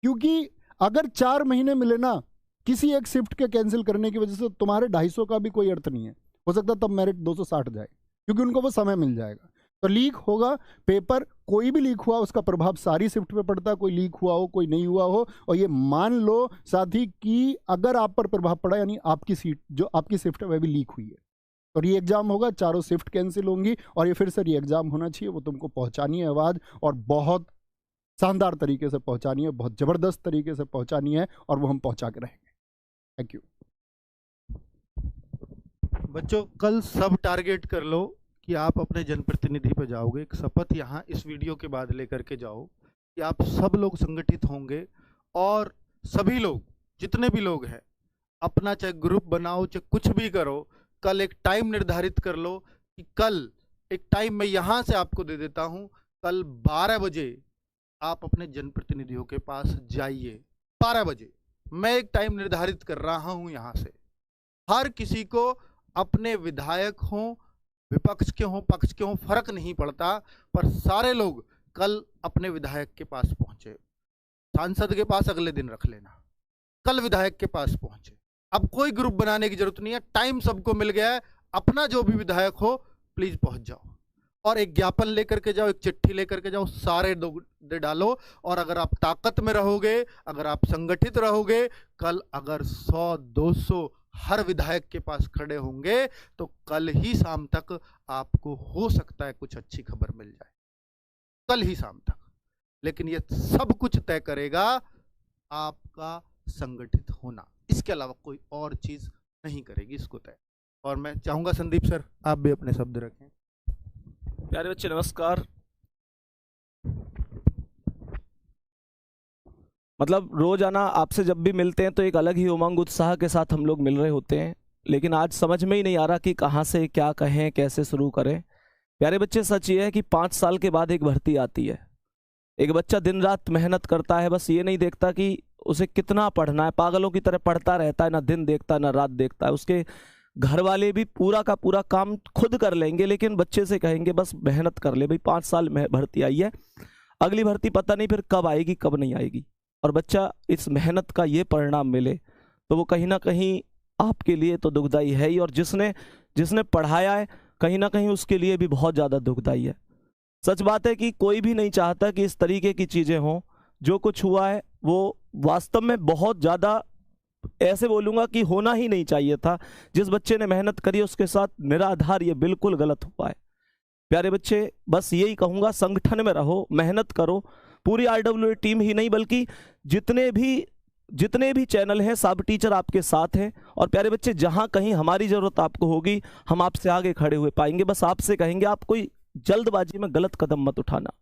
क्योंकि अगर 4 महीने मिले ना किसी एक शिफ्ट के कैंसिल करने की वजह से, तुम्हारे 250 का भी कोई अर्थ नहीं है। हो सकता तब मेरिट 260 जाए, क्योंकि उनको वो समय मिल जाएगा। तो लीक होगा पेपर, कोई भी लीक हुआ उसका प्रभाव सारी शिफ्ट पे पड़ता है, कोई लीक हुआ हो कोई नहीं हुआ हो। और ये मान लो साथी कि अगर आप पर प्रभाव पड़ा, यानी आपकी सीट जो आपकी शिफ्ट है वह भी लीक हुई है, तो री एग्जाम होगा, 4 शिफ्ट कैंसिल होंगी और ये फिर से री एग्जाम होना चाहिए। वो तुमको पहुंचानी है आवाज़, और बहुत शानदार तरीके से पहुंचानी है, बहुत ज़बरदस्त तरीके से पहुंचानी है, और वो हम पहुंचा के रहेंगे। थैंक यू बच्चों। कल सब टारगेट कर लो कि आप अपने जनप्रतिनिधि पे जाओगे। एक शपथ यहाँ इस वीडियो के बाद लेकर के जाओ कि आप सब लोग संगठित होंगे, और सभी लोग जितने भी लोग हैं अपना चाहे ग्रुप बनाओ चाहे कुछ भी करो, कल एक टाइम निर्धारित कर लो कि कल एक टाइम मैं यहाँ से आपको दे देता हूँ, कल 12 बजे आप अपने जनप्रतिनिधियों के पास जाइए। 12 बजे मैं एक टाइम निर्धारित कर रहा हूँ यहाँ से। हर किसी को अपने विधायक हों, विपक्ष के हों, पक्ष के हों, फर्क नहीं पड़ता, पर सारे लोग कल अपने विधायक के पास पहुंचे। सांसद के पास अगले दिन रख लेना, कल विधायक के पास पहुंचे। अब कोई ग्रुप बनाने की जरूरत नहीं है, टाइम सबको मिल गया है। अपना जो भी विधायक हो प्लीज पहुंच जाओ, और एक ज्ञापन लेकर के जाओ, एक चिट्ठी लेकर के जाओ, सारे दे डालो। और अगर आप ताकत में रहोगे, अगर आप संगठित रहोगे, कल अगर 100-200 हर विधायक के पास खड़े होंगे तो कल ही शाम तक आपको हो सकता है कुछ अच्छी खबर मिल जाए, कल ही शाम तक। लेकिन ये सब कुछ तय करेगा आपका संगठित होना, इसके अलावा कोई और चीज नहीं करेगी इसको तय। और मैं चाहूंगा संदीप सर आप भी अपने शब्द रखें। प्यारे बच्चे नमस्कार। मतलब रोजाना आपसे जब भी मिलते हैं तो एक अलग ही उमंग उत्साह के साथ हम लोग मिल रहे होते हैं, लेकिन आज समझ में ही नहीं आ रहा कि कहाँ से क्या कहें, कैसे शुरू करें। प्यारे बच्चे सच ये है कि 5 साल के बाद एक भर्ती आती है। एक बच्चा दिन रात मेहनत करता है, बस ये नहीं देखता कि उसे कितना पढ़ना है, पागलों की तरह पढ़ता रहता है, ना दिन देखता है ना रात देखता है। उसके घर वाले भी पूरा का पूरा काम खुद कर लेंगे, लेकिन बच्चे से कहेंगे बस मेहनत कर ले भाई, 5 साल में भर्ती आई है, अगली भर्ती पता नहीं फिर कब आएगी कब नहीं आएगी। और बच्चा इस मेहनत का ये परिणाम मिले तो वो कहीं ना कहीं आपके लिए तो दुखदाई है ही, और जिसने पढ़ाया है कहीं ना कहीं उसके लिए भी बहुत ज़्यादा दुखदाई है। सच बात है कि कोई भी नहीं चाहता कि इस तरीके की चीज़ें हों। जो कुछ हुआ है वो वास्तव में बहुत ज़्यादा, ऐसे बोलूँगा कि होना ही नहीं चाहिए था। जिस बच्चे ने मेहनत करी उसके साथ निराधार ये बिल्कुल गलत हुआ है। प्यारे बच्चे बस यही कहूँगा, संगठन में रहो, मेहनत करो। पूरी RWA टीम ही नहीं बल्कि जितने भी चैनल हैं सब टीचर आपके साथ हैं। और प्यारे बच्चे जहाँ कहीं हमारी ज़रूरत आपको होगी हम आपसे आगे खड़े हुए पाएंगे। बस आपसे कहेंगे आप कोई जल्दबाजी में गलत कदम मत उठाना।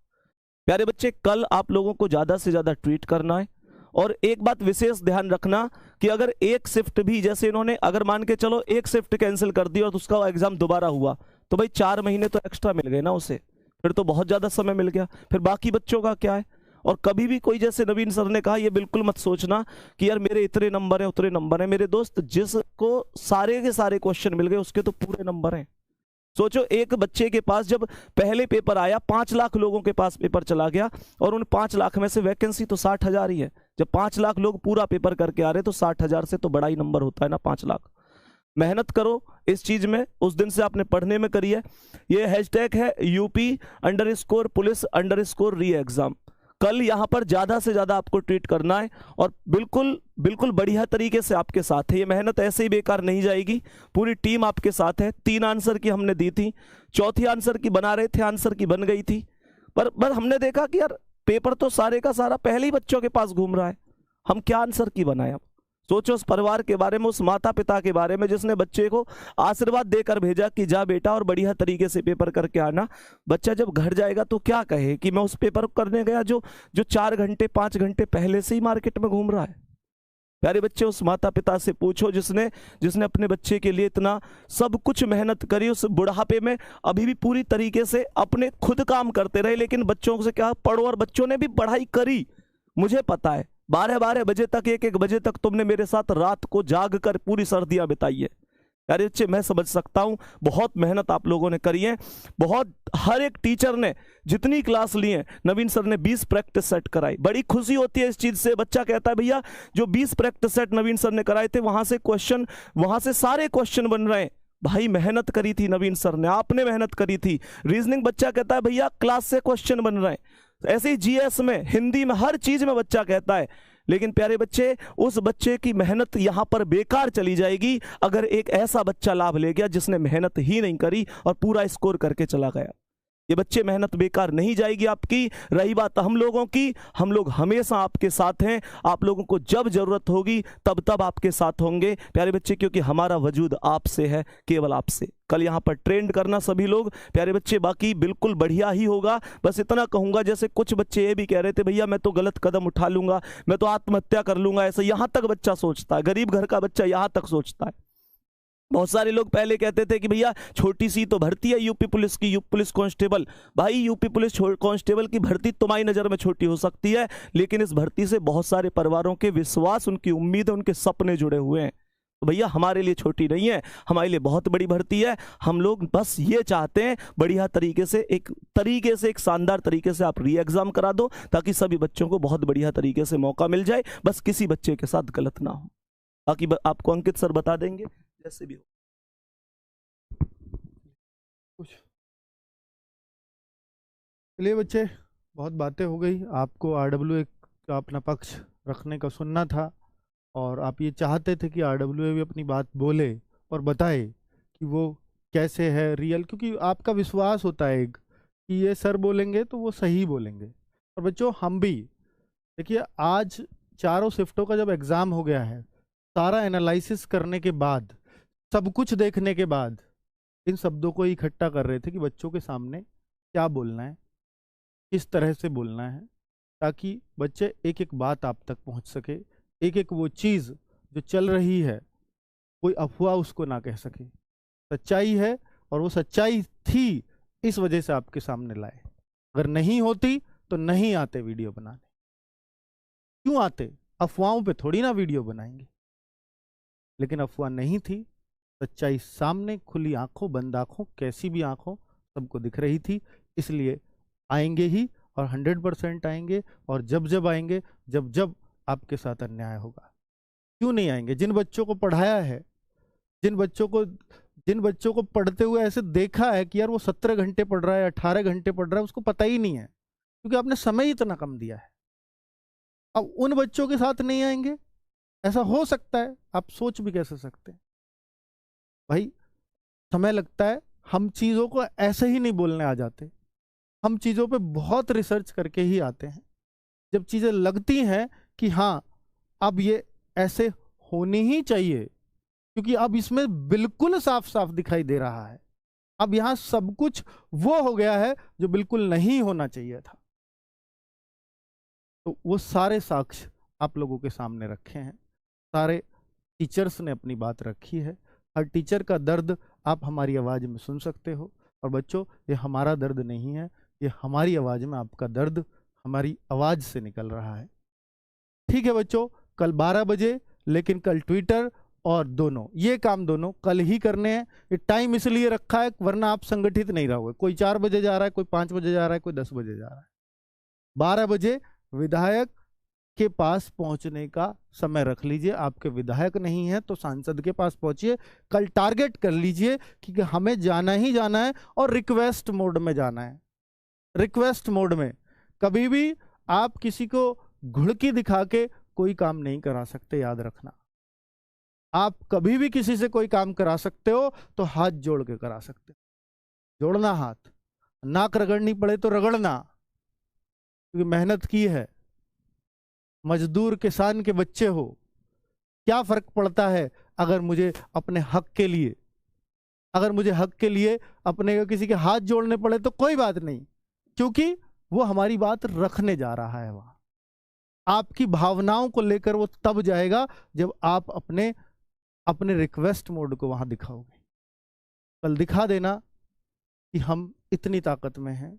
प्यारे बच्चे कल आप लोगों को ज़्यादा से ज़्यादा ट्वीट करना है, और एक बात विशेष ध्यान रखना कि अगर एक शिफ्ट भी, जैसे इन्होंने अगर मान के चलो एक शिफ्ट कैंसिल कर दी और उसका एग्जाम दोबारा हुआ तो भाई 4 महीने तो एक्स्ट्रा मिल गए ना उसे, फिर तो बहुत ज़्यादा समय मिल गया। फिर बाकी बच्चों का क्या है? और कभी भी कोई, जैसे नवीन सर ने कहा, ये बिल्कुल मत सोचना कि यार मेरे इतने नंबर हैं उतने नंबर हैं। मेरे दोस्त जिसको सारे के सारे क्वेश्चन मिल गए उसके तो पूरे नंबर हैं। सोचो एक बच्चे के पास जब पहले पेपर आया 5 लाख लोगों के पास पेपर चला गया, और उन 5 लाख में से वैकेंसी तो 60,000 ही है। जब 5 लाख लोग पूरा पेपर करके आ रहे तो 60,000 से तो बड़ा ही नंबर होता है ना 5 लाख। मेहनत करो इस चीज में, उस दिन से आपने पढ़ने में करी है। ये हैशटैग है UP_पुलिस_री एग्जाम। कल यहाँ पर ज्यादा से ज्यादा आपको ट्रीट करना है और बिल्कुल बिल्कुल बढ़िया तरीके से आपके साथ है। ये मेहनत ऐसे ही बेकार नहीं जाएगी, पूरी टीम आपके साथ है। 3 आंसर की हमने दी थी, चौथी आंसर की बना रहे थे, आंसर की बन गई थी, पर हमने देखा कि यार पेपर तो सारे का सारा पहले ही बच्चों के पास घूम रहा है, हम क्या आंसर की बनाए। अब सोचो उस परिवार के बारे में, उस माता पिता के बारे में जिसने बच्चे को आशीर्वाद देकर भेजा कि जा बेटा और बढ़िया तरीके से पेपर करके आना। बच्चा जब घर जाएगा तो क्या कहे कि मैं उस पेपर करने गया जो 4 घंटे 5 घंटे पहले से ही मार्केट में घूम रहा है। प्यारे बच्चे, उस माता पिता से पूछो जिसने अपने बच्चे के लिए इतना सब कुछ मेहनत करी, उस बुढ़ापे में अभी भी पूरी तरीके से अपने खुद काम करते रहे, लेकिन बच्चों से क्या पढ़ो, और बच्चों ने भी पढ़ाई करी। मुझे पता है 12-12 बजे तक 1-1 बजे तक तुमने मेरे साथ रात को जाग कर पूरी सर्दियां बिताई है। अरे बच्चे, मैं समझ सकता हूं, बहुत मेहनत आप लोगों ने करी है, बहुत। हर एक टीचर ने जितनी क्लास ली है, नवीन सर ने 20 प्रैक्टिस सेट कराई। बड़ी खुशी होती है इस चीज से। बच्चा कहता है भैया जो 20 प्रैक्टिस सेट नवीन सर ने कराए थे, वहां से सारे क्वेश्चन बन रहे हैं। भाई मेहनत करी थी नवीन सर ने, आपने मेहनत करी थी। रीजनिंग बच्चा कहता है भैया क्लास से क्वेश्चन बन रहे हैं। ऐसे ही जीएस में, हिंदी में, हर चीज में बच्चा कहता है। लेकिन प्यारे बच्चे, उस बच्चे की मेहनत यहां पर बेकार चली जाएगी अगर एक ऐसा बच्चा लाभ ले गया जिसने मेहनत ही नहीं करी और पूरा स्कोर करके चला गया। ये बच्चे, मेहनत बेकार नहीं जाएगी आपकी। रही बात हम लोगों की, हम लोग हमेशा आपके साथ हैं। आप लोगों को जब जरूरत होगी तब आपके साथ होंगे प्यारे बच्चे, क्योंकि हमारा वजूद आपसे है, केवल आपसे। कल यहाँ पर ट्रेंड करना सभी लोग प्यारे बच्चे, बाकी बिल्कुल बढ़िया ही होगा। बस इतना कहूंगा, जैसे कुछ बच्चे ये भी कह रहे थे भैया मैं तो गलत कदम उठा लूंगा, मैं तो आत्महत्या कर लूंगा, ऐसे यहाँ तक बच्चा सोचता है। गरीब घर का बच्चा यहाँ तक सोचता है। बहुत सारे लोग पहले कहते थे कि भैया छोटी सी तो भर्ती है यूपी पुलिस की, पुलिस कांस्टेबल। भाई यूपी पुलिस कांस्टेबल की भर्ती तुम्हारी नज़र में छोटी हो सकती है, लेकिन इस भर्ती से बहुत सारे परिवारों के विश्वास, उनकी उम्मीद, उनके सपने जुड़े हुए हैं। तो भैया हमारे लिए छोटी नहीं है, हमारे लिए बहुत बड़ी भर्ती है। हम लोग बस ये चाहते हैं बढ़िया तरीके से, एक शानदार तरीके से आप री एग्जाम करा दो, ताकि सभी बच्चों को बहुत बढ़िया तरीके से मौका मिल जाए। बस किसी बच्चे के साथ गलत ना हो। बाकी आपको अंकित सर बता देंगे जैसे भी हो। चलिए बच्चे, बहुत बातें हो गई। आपको RWA का अपना पक्ष रखने का सुनना था, और आप ये चाहते थे कि RWA भी अपनी बात बोले और बताए कि वो कैसे है रियल, क्योंकि आपका विश्वास होता है एक कि ये सर बोलेंगे तो वो सही बोलेंगे। और बच्चों, हम भी देखिए, आज चारों शिफ्टों का जब एग्ज़ाम हो गया है, सारा एनालिसिस करने के बाद, सब कुछ देखने के बाद, इन शब्दों को इकट्ठा कर रहे थे कि बच्चों के सामने क्या बोलना है, किस तरह से बोलना है, ताकि बच्चे एक एक बात आप तक पहुंच सके, एक एक वो चीज़ जो चल रही है कोई अफवाह उसको ना कह सके, सच्चाई है। और वो सच्चाई थी, इस वजह से आपके सामने लाए। अगर नहीं होती तो नहीं आते वीडियो बनाने। क्यों आते? अफवाहों पे थोड़ी ना वीडियो बनाएंगे। लेकिन अफवाह नहीं थी, सच्चाई सामने, खुली आंखों, बंद आंखों, कैसी भी आंखों, सबको दिख रही थी। इसलिए आएंगे ही, और 100% आएंगे। और जब जब आएंगे, जब जब आपके साथ अन्याय होगा। क्यों नहीं आएंगे? जिन बच्चों को पढ़ाया है, जिन बच्चों को पढ़ते हुए ऐसे देखा है कि यार वो 17 घंटे पढ़ रहा है, 18 घंटे पढ़ रहा है, उसको पता ही नहीं है, क्योंकि आपने समय ही इतना कम दिया है। अब उन बच्चों के साथ नहीं आएंगे? ऐसा हो सकता है? आप सोच भी कैसे सकते हैं भाई? समय लगता है। हम चीज़ों को ऐसे ही नहीं बोलने आ जाते, हम चीज़ों पे बहुत रिसर्च करके ही आते हैं। जब चीज़ें लगती हैं कि हाँ अब ये ऐसे होनी ही चाहिए, क्योंकि अब इसमें बिल्कुल साफ साफ दिखाई दे रहा है, अब यहाँ सब कुछ वो हो गया है जो बिल्कुल नहीं होना चाहिए था, तो वो सारे साक्ष्य आप लोगों के सामने रखे हैं। सारे टीचर्स ने अपनी बात रखी है। हर टीचर का दर्द आप हमारी आवाज़ में सुन सकते हो। और बच्चों, ये हमारा दर्द नहीं है, ये हमारी आवाज़ में आपका दर्द हमारी आवाज़ से निकल रहा है। ठीक है बच्चों, कल 12 बजे, लेकिन कल ट्विटर और दोनों, ये काम दोनों कल ही करने हैं। ये टाइम इसलिए रखा है वरना आप संगठित नहीं रहोगे। कोई 4 बजे जा रहा है, कोई 5 बजे जा रहा है, कोई 10 बजे जा रहा है। 12 बजे विधायक के पास पहुंचने का समय रख लीजिए। आपके विधायक नहीं है तो सांसद के पास पहुंचिए। कल टारगेट कर लीजिए कि हमें जाना ही जाना है, और रिक्वेस्ट मोड में जाना है। रिक्वेस्ट मोड में कभी भी आप किसी को घुड़की दिखा के कोई काम नहीं करा सकते, याद रखना। आप कभी भी किसी से कोई काम करा सकते हो तो हाथ जोड़ के करा सकते हो, जोड़ना हाथ, नाक रगड़नी पड़े तो रगड़ना, क्योंकि मेहनत की है, मजदूर किसान के बच्चे हो। क्या फर्क पड़ता है अगर मुझे अपने हक के लिए, अगर मुझे हक के लिए अपने किसी के हाथ जोड़ने पड़े तो कोई बात नहीं, क्योंकि वो हमारी बात रखने जा रहा है। वहां आपकी भावनाओं को लेकर वो तब जाएगा जब आप अपने अपने रिक्वेस्ट मोड को वहां दिखाओगे। कल दिखा देना कि हम इतनी ताकत में हैं,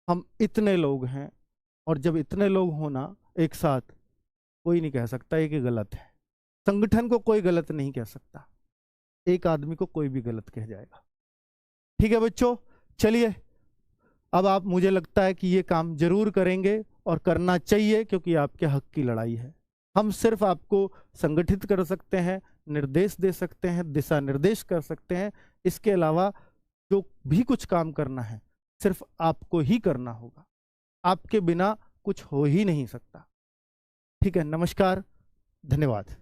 हम इतने लोग हैं, और जब इतने लोग होना एक साथ, कोई नहीं कह सकता ये कि गलत है। संगठन को कोई गलत नहीं कह सकता, एक आदमी को कोई भी गलत कह जाएगा। ठीक है बच्चों, चलिए अब आप, मुझे लगता है कि ये काम जरूर करेंगे और करना चाहिए, क्योंकि आपके हक की लड़ाई है। हम सिर्फ आपको संगठित कर सकते हैं, निर्देश दे सकते हैं, दिशा निर्देश कर सकते हैं। इसके अलावा जो भी कुछ काम करना है सिर्फ आपको ही करना होगा, आपके बिना कुछ हो ही नहीं सकता। ठीक है, नमस्कार, धन्यवाद।